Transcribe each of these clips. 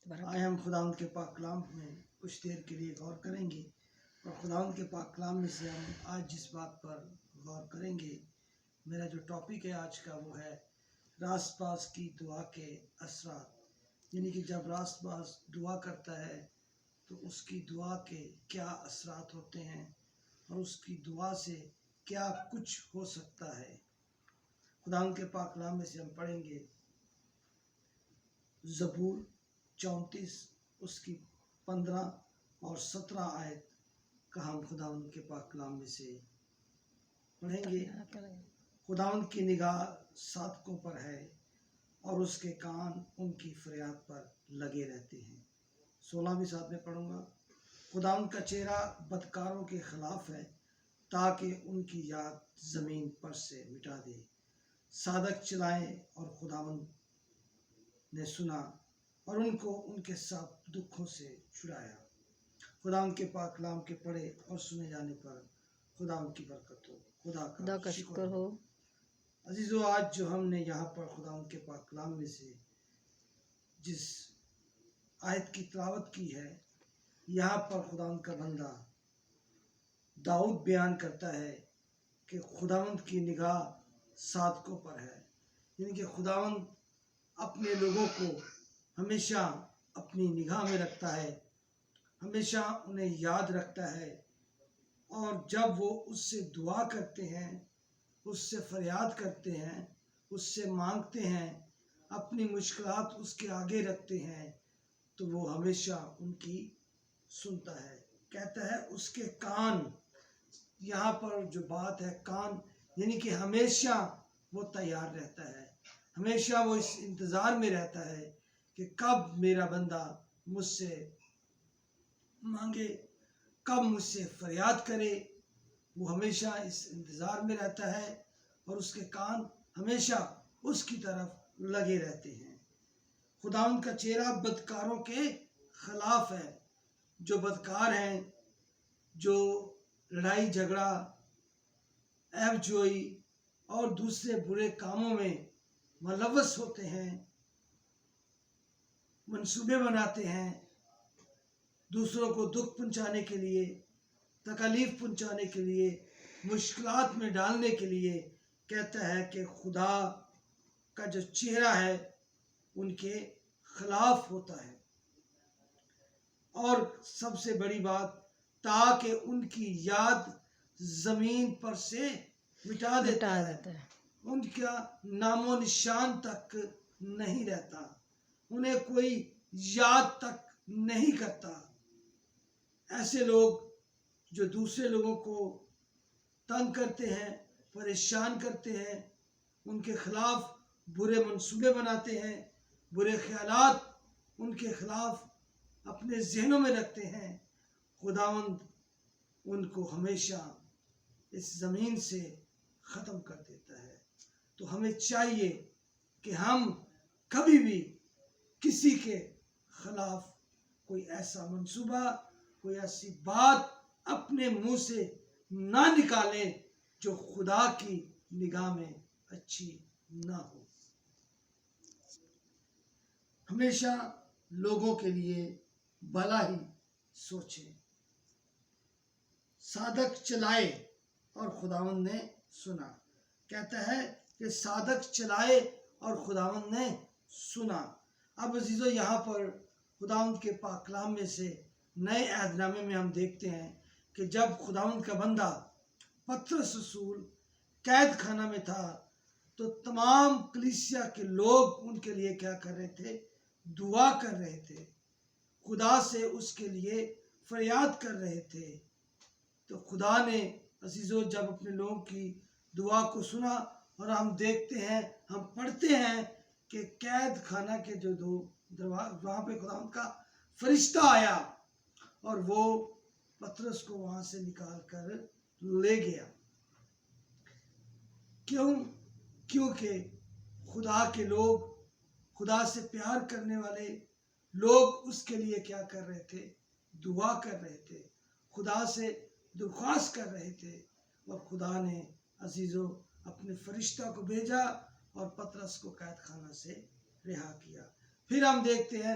آئے ہم خداوند کے پاک کلام میں کچھ دیر کے لیے غور کریں گے، اور خداوند کے پاک کلام میں سے ہم آج جس بات پر غور کریں گے، میرا جو ٹاپک ہے آج کا وہ ہے راست باز کی دعا کے اثرات۔ یعنی کہ جب راست باز دعا کرتا ہے تو اس کی دعا کے کیا اثرات ہوتے ہیں اور اس کی دعا سے کیا کچھ ہو سکتا ہے۔ خداوند کے پاک کلام میں سے ہم پڑھیں گے زبور 34 اس کی 15 اور 17 آیت کا ہم خداوند کے پاک کلام میں سے پڑھیں گے۔ خداوند کی نگاہ صادقوں پر ہے اور اس کے کان ان کی فریاد پر لگے رہتے ہیں۔ 16 بھی ساتھ میں پڑھوں گا۔ خداوند کا چہرہ بدکاروں کے خلاف ہے تاکہ ان کی یاد زمین پر سے مٹا دے۔ صادق چلائے اور خداوند نے سنا اور ان کو ان کے سب دکھوں سے چھڑایا۔ خداوند کے پاک کلام کے پڑھے اور سنے جانے پر خداوند کی برکت ہو۔ خدا کا شکر ہو۔ عزیزو، آج جو ہم نے یہاں پر خداوند کے پاک کلام میں سے جس آیت کی تلاوت کی ہے، یہاں پر خداوند کا بندہ داؤد بیان کرتا ہے کہ خداوند کی نگاہ صادقوں پر ہے۔ یعنی کہ خداوند اپنے لوگوں کو ہمیشہ اپنی نگاہ میں رکھتا ہے، ہمیشہ انہیں یاد رکھتا ہے، اور جب وہ اس سے دعا کرتے ہیں، اس سے فریاد کرتے ہیں، اس سے مانگتے ہیں، اپنی مشکلات اس کے آگے رکھتے ہیں، تو وہ ہمیشہ ان کی سنتا ہے۔ کہتا ہے اس کے کان، یہاں پر جو بات ہے کان، یعنی کہ ہمیشہ وہ تیار رہتا ہے، ہمیشہ وہ اس انتظار میں رہتا ہے کہ کب میرا بندہ مجھ سے مانگے، کب مجھ سے فریاد کرے۔ وہ ہمیشہ اس انتظار میں رہتا ہے اور اس کے کان ہمیشہ اس کی طرف لگے رہتے ہیں۔ خداوند کا چہرہ بدکاروں کے خلاف ہے۔ جو بدکار ہیں، جو لڑائی جھگڑا، عیب جوئی اور دوسرے برے کاموں میں ملوث ہوتے ہیں، منصوبے بناتے ہیں، دوسروں کو دکھ پہنچانے کے لیے، تکلیف پہنچانے کے لیے، مشکلات میں ڈالنے کے لیے، کہتا ہے کہ خدا کا جو چہرہ ہے ان کے خلاف ہوتا ہے۔ اور سب سے بڑی بات، تاکہ ان کی یاد زمین پر سے مٹا دیتا ہے، ان کا نام و نشان تک نہیں رہتا، انہیں کوئی یاد تک نہیں کرتا۔ ایسے لوگ جو دوسرے لوگوں کو تنگ کرتے ہیں، پریشان کرتے ہیں، ان کے خلاف برے منصوبے بناتے ہیں، برے خیالات ان کے خلاف اپنے ذہنوں میں رکھتے ہیں، خداوند ان کو ہمیشہ اس زمین سے ختم کر دیتا ہے۔ تو ہمیں چاہیے کہ ہم کبھی بھی کسی کے خلاف کوئی ایسا منصوبہ، کوئی ایسی بات اپنے منہ سے نہ نکالیں جو خدا کی نگاہ میں اچھی نہ ہو۔ ہمیشہ لوگوں کے لیے بھلا ہی سوچیں۔ صادق چلائے اور خداوند نے سنا۔ کہتا ہے کہ صادق چلائے اور خداوند نے سنا۔ اب عزیزو، یہاں پر خداوند کے پاک کلام میں سے نئے عہد نامے میں ہم دیکھتے ہیں کہ جب خداوند کا بندہ پطرس رسول قید خانہ میں تھا تو تمام کلیسیا کے لوگ ان کے لیے کیا کر رہے تھے؟ دعا کر رہے تھے، خدا سے اس کے لیے فریاد کر رہے تھے۔ تو خدا نے عزیزو جب اپنے لوگوں کی دعا کو سنا، اور ہم دیکھتے ہیں، ہم پڑھتے ہیں کہ قید خانہ کے جو دو دروازے، وہاں پہ خداوند کا فرشتہ آیا اور وہ پطرس کو وہاں سے نکال کر لے گیا۔ کیونکہ خدا کے لوگ، خدا سے پیار کرنے والے لوگ اس کے لیے کیا کر رہے تھے؟ دعا کر رہے تھے، خدا سے درخواست کر رہے تھے، اور خدا نے عزیزو اپنے فرشتہ کو بھیجا اور پطرس کو قید خانہ سے رہا کیا۔ پھر ہم دیکھتے ہیں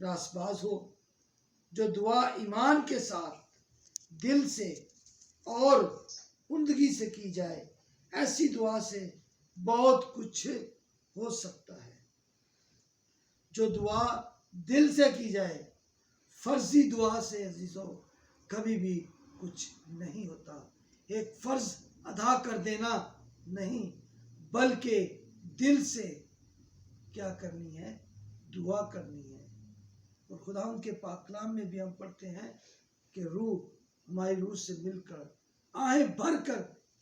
راست باز ہو۔ جو دعا ایمان کے ساتھ دل سے اور عمدگی سے کی جائے، ایسی دعا سے بہت کچھ ہو سکتا ہے۔ جو دعا دل سے کی جائے، فرضی دعا سے عزیزو کبھی بھی کچھ نہیں ہوتا۔ ایک فرض ادا کر دینا نہیں، بلکہ دل سے کیا کرنی ہے؟ دعا کرنی ہے۔ اور خداوند کے پاک کلام میں بھی ہم پڑھتے ہیں کہ روح ہماری روح سے مل کر آہیں بھر کر